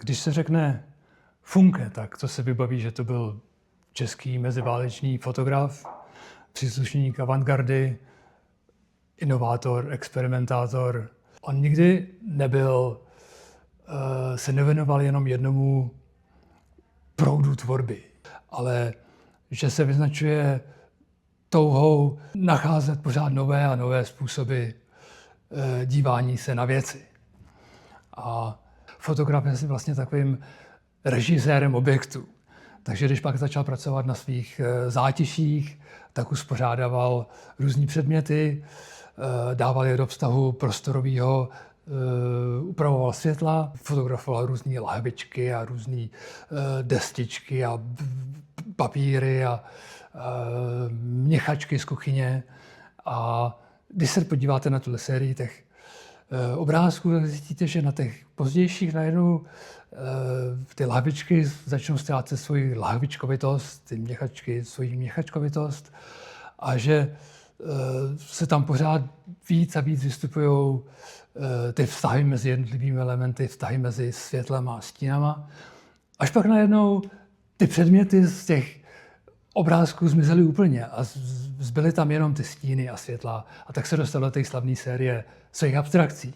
Když se řekne Funke, tak to se vybaví, že to byl český meziválečný fotograf, příslušník avantgardy, inovátor, experimentátor. On nikdy se nevěnoval jenom jednomu proudu tvorby, ale že se vyznačuje touhou nacházet pořád nové a nové způsoby dívání se na věci. A fotograf je vlastně takovým režisérem objektu. Takže když pak začal pracovat na svých zátiších, tak uspořádával různý předměty, dával je do vztahu prostorového, upravoval světla, fotografoval různé lahvičky a různé destičky a papíry a měchačky z kuchyně. A když se podíváte na tuhle sérii těch obrázků, tak zjistíte, že na těch pozdějších najednou ty lahvičky začnou ztrácet svoji lahvičkovitost, ty měchačky svoji měchačkovitost a že se tam pořád víc a víc vystupují ty vztahy mezi jednotlivými elementy, vztahy mezi světlem a stínama. Až pak najednou ty předměty z těch obrázků zmizely úplně a zbyly tam jenom ty stíny a světla. A tak se dostalo do té slavné série svých abstrakcí.